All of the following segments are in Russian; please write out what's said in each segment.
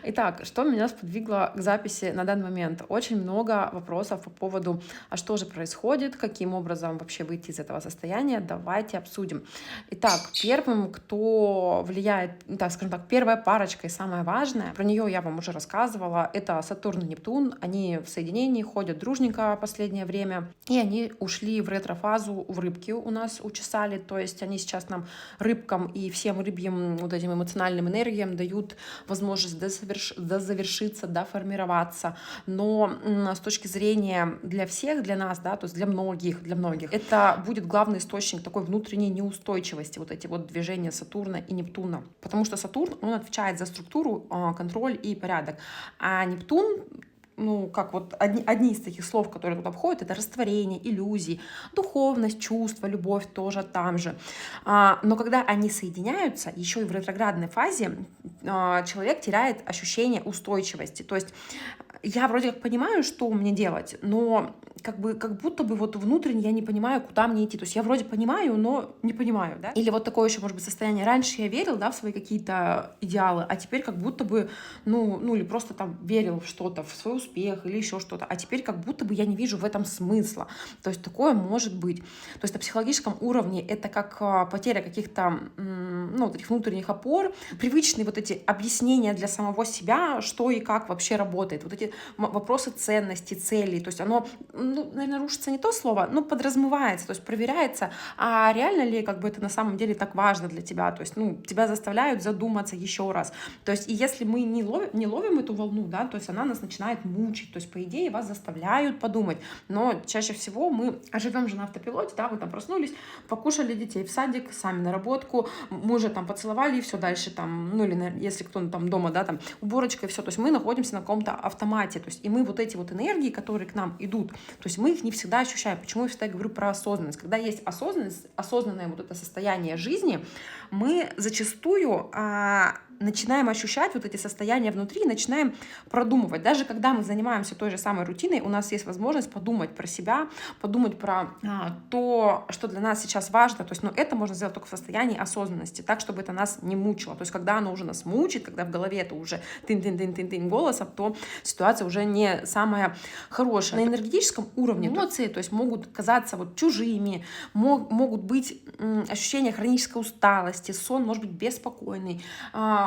Итак, что меня сподвигло к записи на данный момент? Очень много вопросов по поводу, а что же происходит, каким образом вообще выйти из этого состояния, давайте обсудим. Итак, первым, кто влияет, так скажем так, первая парочка и самое важное, про нее я вам уже рассказывала, это Сатурн и Нептун, они в соединении ходят дружненько последнее время, и они ушли в ретрофазу в рыбки у нас учесали, то есть они сейчас нам, рыбкам и всем рыбьим вот этим эмоциональным энергиям дают возможность дозавершиться, доформироваться. Но с точки зрения для всех, для нас, да, то есть для многих, это будет главный источник такой внутренней неустойчивости, вот эти вот движения Сатурна и Нептуна. Потому что Сатурн, он отвечает за структуру, контроль и порядок. А Нептун, ну, как вот одни из таких слов, которые туда входят, это растворение, иллюзии, духовность, чувство, любовь тоже там же. Но когда они соединяются, еще и в ретроградной фазе, человек теряет ощущение устойчивости. То есть я вроде как понимаю, что мне делать, но как будто бы вот внутренне я не понимаю, куда мне идти. То есть я вроде понимаю, но не понимаю, да? Или вот такое еще может быть состояние. Раньше я верил, да, в свои какие-то идеалы, а теперь как будто бы, ну или просто там верил в что-то, в свой успех или еще что-то, а теперь как будто бы я не вижу в этом смысла. То есть такое может быть. То есть на психологическом уровне это как потеря каких-то, ну, вот этих внутренних опор, привычные вот эти объяснения для самого себя, что и как вообще работает. Вот эти вопросы ценностей, целей. То есть оно, ну, наверное, рушится не то слово, но подразмывается, то есть проверяется, а реально ли как бы это на самом деле так важно для тебя, то есть, ну, тебя заставляют задуматься еще раз, то есть, и если мы не ловим эту волну, да, то есть она нас начинает мучить, то есть, по идее, вас заставляют подумать, но чаще всего мы живем же на автопилоте, да, вы там проснулись, покушали детей в садик, сами на работку, мужа там поцеловали и все дальше там, ну, или если кто-то там дома, да, там уборочка и все, то есть мы находимся на каком-то автомате, то есть, и мы вот эти вот энергии, которые к нам идут, то есть мы их не всегда ощущаем. Почему я всегда говорю про осознанность? Когда есть осознанность, осознанное вот это состояние жизни, мы зачастую начинаем ощущать вот эти состояния внутри, начинаем продумывать. Даже когда мы занимаемся той же самой рутиной, у нас есть возможность подумать про себя, подумать про то, что для нас сейчас важно. То есть, ну, это можно сделать только в состоянии осознанности, так, чтобы это нас не мучило. То есть, когда оно уже нас мучит, когда в голове это уже тын-тын-тын-тын-тын голосом, то ситуация уже не самая хорошая. На энергетическом уровне эмоции, то есть, могут казаться вот чужими, могут быть ощущения хронической усталости, сон может быть беспокойный,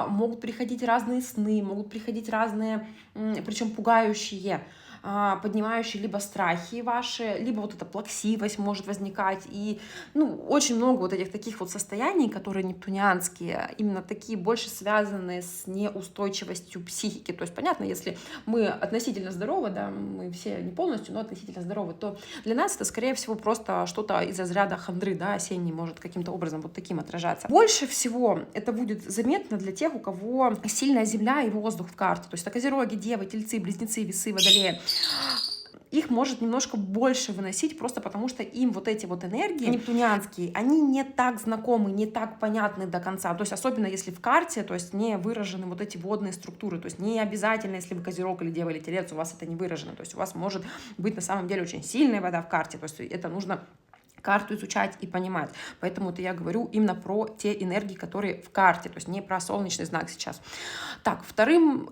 могут приходить разные сны, могут приходить разные, причем пугающие, поднимающие либо страхи ваши, либо вот эта плаксивость может возникать. И, ну, очень много вот этих таких вот состояний, которые нептунианские, именно такие больше связаны с неустойчивостью психики. То есть, понятно, если мы относительно здоровы, да, мы все не полностью, но относительно здоровы, то для нас это, скорее всего, просто что-то из разряда хандры, да, осенний может каким-то образом вот таким отражаться. Больше всего это будет заметно для тех, у кого сильная земля и воздух в карте. То есть это козероги, девы, тельцы, близнецы, весы, водолеи. Их может немножко больше выносить, просто потому что им вот эти вот энергии нептунианские, они не так знакомы, не так понятны до конца. То есть особенно если в карте, то есть не выражены вот эти водные структуры. То есть не обязательно, если вы козерог или дева или телец, у вас это не выражено. То есть у вас может быть на самом деле очень сильная вода в карте. То есть это нужно карту изучать и понимать. Поэтому это я говорю именно про те энергии, которые в карте, то есть не про солнечный знак сейчас. Так, вторым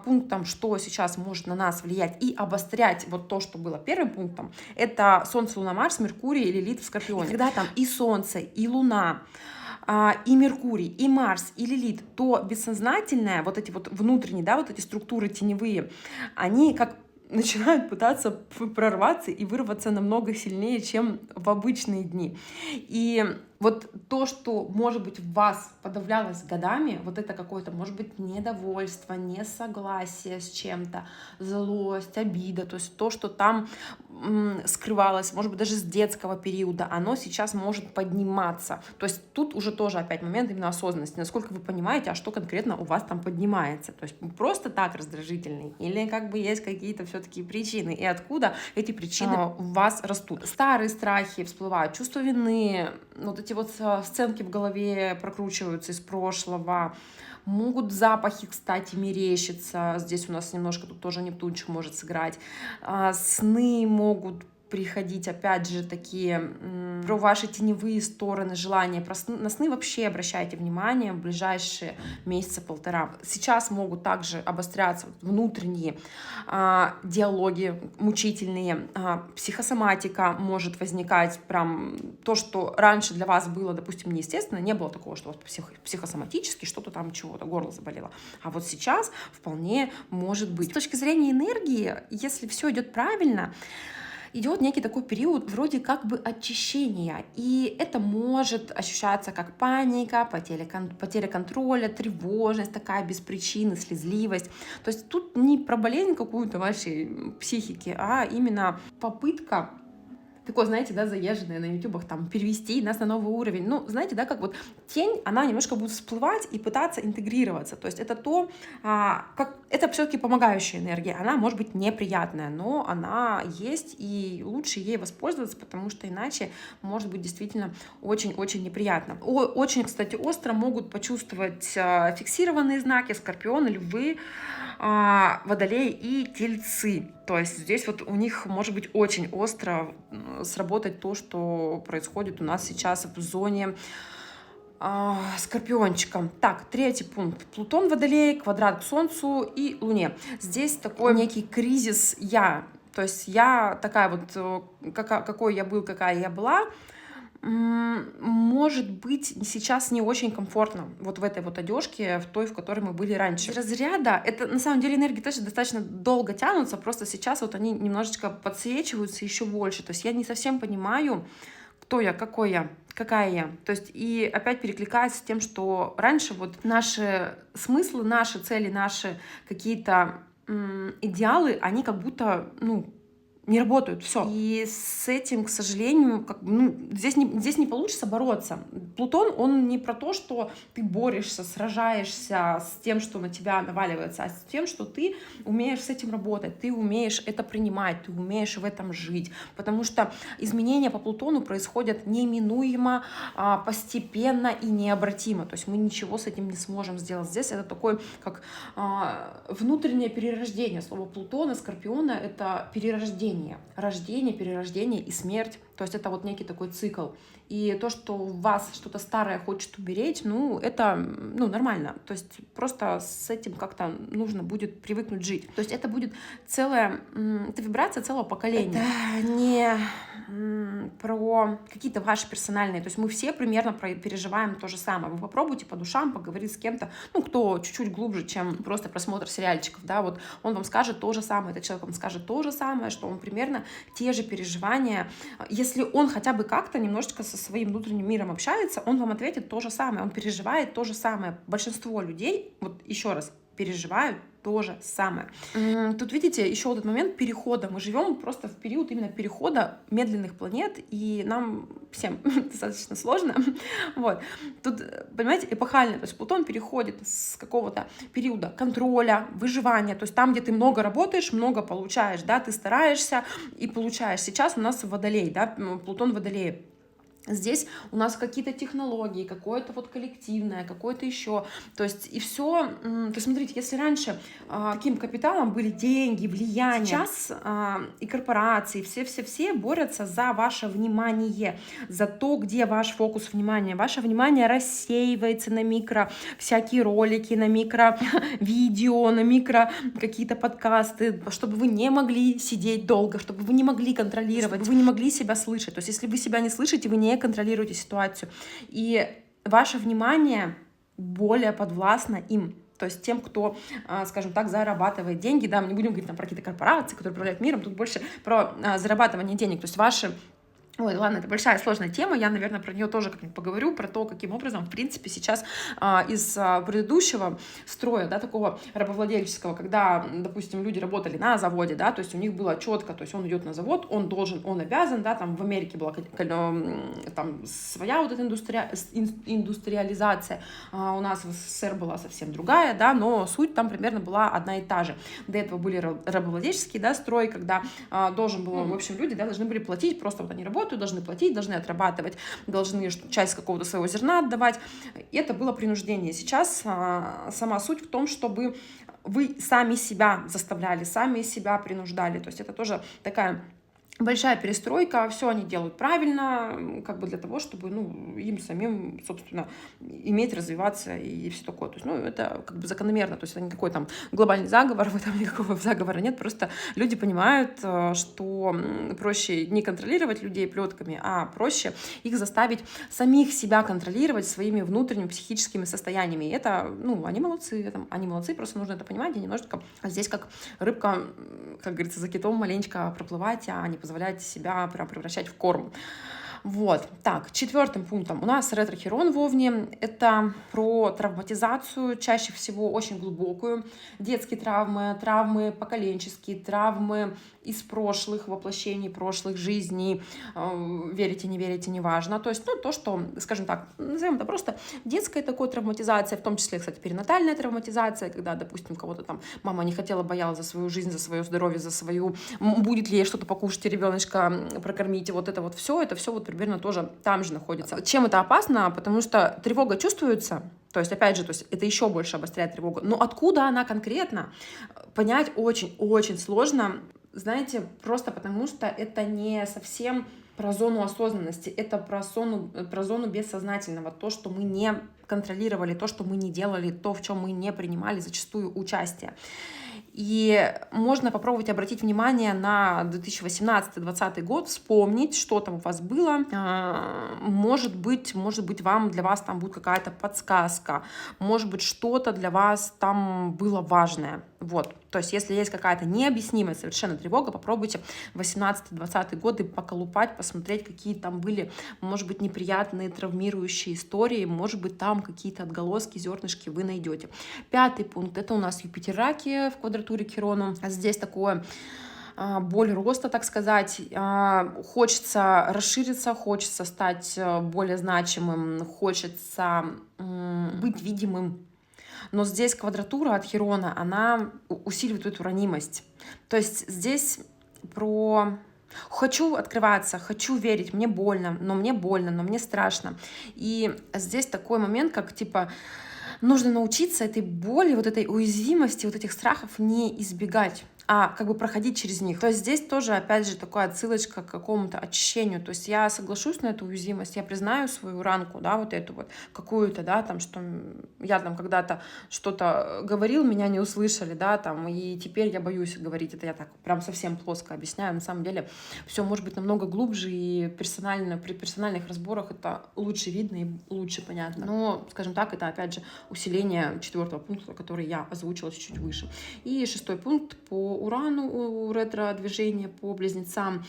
пунктом, что сейчас может на нас влиять и обострять вот то, что было первым пунктом, это Солнце, Луна, Марс, Меркурий и Лилит в Скорпионе. И когда там и Солнце, и Луна, и Меркурий, и Марс, и Лилит, то бессознательное, вот эти вот внутренние, да, вот эти структуры теневые, они как начинают пытаться прорваться и вырваться намного сильнее, чем в обычные дни. И вот то, что, может быть, в вас подавлялось годами, вот это какое-то, может быть, недовольство, несогласие с чем-то, злость, обида, то есть то, что там скрывалось, может быть, даже с детского периода, оно сейчас может подниматься. То есть тут уже тоже опять момент именно осознанности, насколько вы понимаете, а что конкретно у вас там поднимается. То есть просто так раздражительный или как бы есть какие-то все-таки причины, и откуда эти причины в вас растут. Старые страхи всплывают, чувство вины, вот эти вот сценки в голове прокручиваются из прошлого, могут запахи, кстати, мерещиться, здесь у нас немножко тут тоже Нептунчик может сыграть, сны могут приходить, опять же, такие про ваши теневые стороны, желания. На сны вообще обращайте внимание в ближайшие месяца полтора. Сейчас могут также обостряться внутренние диалоги мучительные, психосоматика может возникать, прям то, что раньше для вас было, допустим, неестественно, не было такого, что у вас психосоматически что-то там, чего-то, горло заболело. А вот сейчас вполне может быть. С точки зрения энергии, если все идет правильно, идет некий такой период вроде как бы очищения, и это может ощущаться как паника, потеря контроля, тревожность такая без причины, слезливость. То есть тут не про болезнь какую-то вашей психики, а именно попытка такое, знаете, да, заезженное на ютубах, там, перевести нас на новый уровень. Ну, знаете, да, как вот тень, она немножко будет всплывать и пытаться интегрироваться. То есть это то, как это все-таки помогающая энергия. Она может быть неприятная, но она есть, и лучше ей воспользоваться, потому что иначе может быть действительно очень-очень неприятно. Очень, кстати, остро могут почувствовать фиксированные знаки скорпионы, львы, водолеи и тельцы. То есть здесь вот у них может быть очень остро сработать то, что происходит у нас сейчас в зоне скорпиончика. Так, третий пункт. Плутон, водолей, квадрат к Солнцу и Луне. Здесь такой некий кризис «я». То есть я такая вот, какой я был, какая я была, может быть сейчас не очень комфортно вот в этой вот одежке, в той, в которой мы были раньше. Из разряда, это на самом деле энергии тоже достаточно долго тянутся, просто сейчас вот они немножечко подсвечиваются еще больше. То есть я не совсем понимаю, кто я, какой я, какая я. То есть и опять перекликается с тем, что раньше вот наши смыслы, наши цели, наши какие-то идеалы, они как будто, не работают, все. И с этим, к сожалению, здесь не получится бороться. Плутон, он не про то, что ты борешься, сражаешься с тем, что на тебя наваливается, а с тем, что ты умеешь с этим работать, ты умеешь это принимать, ты умеешь в этом жить. Потому что изменения по Плутону происходят неминуемо, постепенно и необратимо. То есть мы ничего с этим не сможем сделать. Здесь это такое, как внутреннее перерождение. Слово Плутона, Скорпиона — это перерождение. Рождение, перерождение и смерть. То есть это вот некий такой цикл. И то, что в вас что-то старое хочет уберечь, это нормально. То есть просто с этим как-то нужно будет привыкнуть жить. То есть это будет это вибрация целого поколения. Это не про какие-то ваши персональные. То есть мы все примерно переживаем то же самое. Вы попробуйте по душам поговорить с кем-то, кто чуть-чуть глубже, чем просто просмотр сериальчиков, да, вот он вам скажет то же самое, этот человек вам скажет то же самое, что он примерно те же переживания. Если он хотя бы как-то немножечко со своим внутренним миром общается, он вам ответит то же самое, он переживает то же самое. Большинство людей, вот еще раз, переживают то же самое. Тут видите еще вот этот момент перехода. Мы живем просто в период именно перехода медленных планет, и нам всем достаточно сложно. Вот. Тут, понимаете, эпохально. То есть Плутон переходит с какого-то периода контроля, выживания. То есть там, где ты много работаешь, много получаешь, да, ты стараешься и получаешь. Сейчас у нас Водолей, да, Плутон Водолей. Здесь у нас какие-то технологии, какое-то вот коллективное, какое-то еще. То есть и все. То есть смотрите, если раньше таким капиталом были деньги, влияние, сейчас и корпорации, все все за ваше внимание, за то, где ваш фокус внимания. Ваше внимание рассеивается на микро всякие ролики, на микро видео, на микро какие-то подкасты, чтобы вы не могли сидеть долго, чтобы вы не могли контролировать, чтобы вы не могли себя слышать. То есть если вы себя не слышите, вы не контролируете ситуацию. И ваше внимание более подвластно им. То есть тем, кто, скажем так, зарабатывает деньги. Да, мы не будем говорить про какие-то корпорации, которые управляют миром. Тут больше про зарабатывание денег. То есть ваши... Ой, ладно, это большая сложная тема, я, наверное, про нее тоже как-нибудь поговорю, про то, каким образом, в принципе, сейчас из предыдущего строя, да, такого рабовладельческого, когда, допустим, люди работали на заводе, да, то есть у них было четко, то есть он идет на завод, он должен, он обязан, да, там в Америке была там своя вот эта индустриализация, у нас в СССР была совсем другая, да, но суть там примерно была одна и та же. До этого были рабовладельческие, да, строй, когда должен был, в общем, люди, да, должны были платить, просто вот они работают, должны платить, должны отрабатывать, должны часть какого-то своего зерна отдавать. И это было принуждение. Сейчас сама суть в том, чтобы вы сами себя заставляли, сами себя принуждали. То есть это тоже такая большая перестройка, все они делают правильно, как бы для того, чтобы, ну, им самим, собственно, иметь, развиваться и все такое. То есть, ну, это как бы закономерно, то есть это никакой там глобальный заговор, в этом никакого заговора нет, просто люди понимают, что проще не контролировать людей плетками, а проще их заставить самих себя контролировать своими внутренними психическими состояниями. И это, ну, они молодцы, просто нужно это понимать и немножечко здесь как рыбка, как говорится, за китом маленечко проплывать, а не позволять себя прям превращать в корм. Вот, так, 4-м пунктом у нас ретро-херон в Овне. Это про травматизацию, чаще всего очень глубокую. Детские травмы, травмы поколенческие, травмы из прошлых воплощений, прошлых жизней. Верите, не верите, неважно. То есть, ну, то, что, скажем так, назовем это просто детская такой травматизация, в том числе, кстати, перинатальная травматизация, когда, допустим, кого-то там мама не хотела, боялась за свою жизнь, за свое здоровье, за свою, будет ли ей что-то покушать, и ребеночка прокормить, и вот это все вот примерно тоже там же находится. Чем это опасно? Потому что тревога чувствуется, то есть, опять же, то есть это еще больше обостряет тревогу. Но откуда она конкретно, понять очень-очень сложно, знаете, просто потому что это не совсем про зону осознанности, это про зону бессознательного, то, что мы не контролировали, то, что мы не делали, то, в чем мы не принимали зачастую участие. И можно попробовать обратить внимание на 2018-2020 год, вспомнить, что там у вас было. Может быть, для вас там будет какая-то подсказка, может быть, что-то для вас там было важное. Вот. То есть, если есть какая-то необъяснимая совершенно тревога, попробуйте 18-20 годы поколупать, посмотреть, какие там были, может быть, неприятные, травмирующие истории, может быть, там какие-то отголоски, зернышки вы найдете. 5-й пункт — это у нас Юпитер-Раки в квадратуре к Хирону. Здесь такое боль роста, так сказать. Хочется расшириться, хочется стать более значимым, хочется быть видимым. Но здесь квадратура от Хирона, она усиливает эту ранимость. То есть здесь про хочу открываться, хочу верить, мне больно, но мне страшно. И здесь такой момент, как типа нужно научиться этой боли, вот этой уязвимости, вот этих страхов не избегать, а как бы проходить через них. То есть здесь тоже, опять же, такая отсылочка к какому-то очищению. То есть я соглашусь на эту уязвимость, я признаю свою ранку, да, вот эту вот какую-то, да, там, что я там когда-то что-то говорил, меня не услышали, да, там, и теперь я боюсь говорить. Это я так прям совсем плоско объясняю. На самом деле все может быть намного глубже, и при персональных разборах это лучше видно и лучше понятно. Но, скажем так, это, опять же, усиление 4-го пункта, который я озвучила чуть-чуть выше. И 6-й пункт по Урану, ретро-движение по близнецам.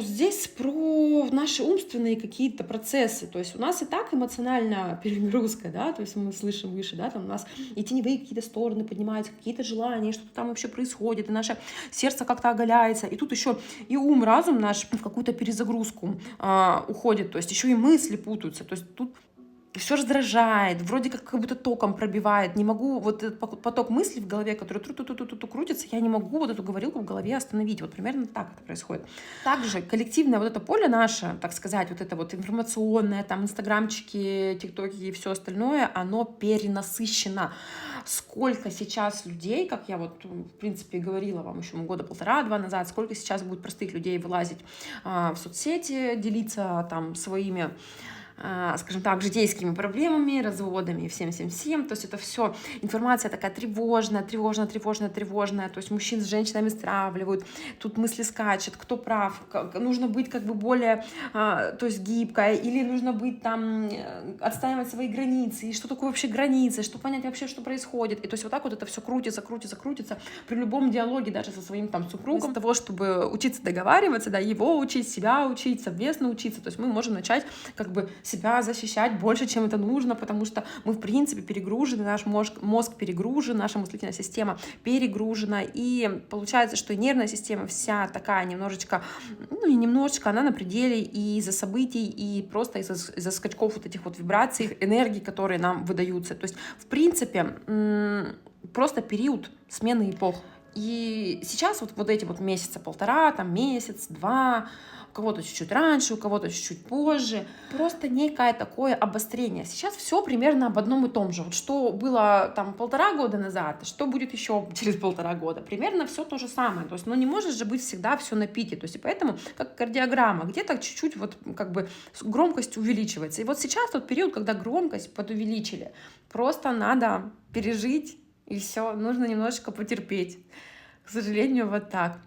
Здесь про наши умственные какие-то процессы. То есть у нас и так эмоциональная перегрузка, да, то есть мы слышим выше, да, там у нас и теневые какие-то стороны поднимаются, какие-то желания, что-то там вообще происходит, и наше сердце как-то оголяется. И тут еще и ум, разум наш в какую-то перезагрузку уходит, то есть еще и мысли путаются. То есть тут все раздражает, вроде как будто током пробивает. Не могу, вот этот поток мыслей в голове, который крутится, я не могу вот эту говорилку в голове остановить. Вот примерно так это происходит. Также коллективное вот это поле наше, так сказать, вот это вот информационное, там, инстаграмчики, тиктоки и все остальное, оно перенасыщено. Сколько сейчас людей, как я вот, в принципе, говорила вам еще года 1,5-2 назад, сколько сейчас будет простых людей вылазить в соцсети, делиться там своими, скажем так, житейскими проблемами, разводами и всем. То есть это все информация такая тревожная. То есть мужчин с женщинами стравливают, тут мысли скачут, кто прав, нужно быть как бы более, то есть гибкой, или нужно быть там, отстаивать свои границы, и что такое вообще границы, что понять вообще, что происходит. И то есть вот так вот это все крутится при любом диалоге, даже со своим там супругом, для того, чтобы учиться договариваться, да, его учить, себя учить, совместно учиться. То есть мы можем начать как бы себя защищать больше, чем это нужно, потому что мы, в принципе, перегружены, наш мозг перегружен, наша мыслительная система перегружена, и получается, что нервная система вся такая немножечко, не немножечко, она на пределе и из-за событий, и просто из-за скачков вот этих вот вибраций, энергий, которые нам выдаются. То есть, в принципе, просто период смены эпох. И сейчас вот эти вот месяца полтора, там месяц, два, у кого-то чуть-чуть раньше, у кого-то чуть-чуть позже, просто некое такое обострение. Сейчас все примерно об одном и том же. Вот что было там 1,5 года назад, что будет еще через 1,5 года, примерно все то же самое. То есть, ну, не может же быть всегда все на пике. То есть, и поэтому, как кардиограмма, где-то чуть-чуть вот как бы громкость увеличивается. И вот сейчас тот период, когда громкость подувеличили, просто надо пережить, и все, нужно немножечко потерпеть. К сожалению, вот так.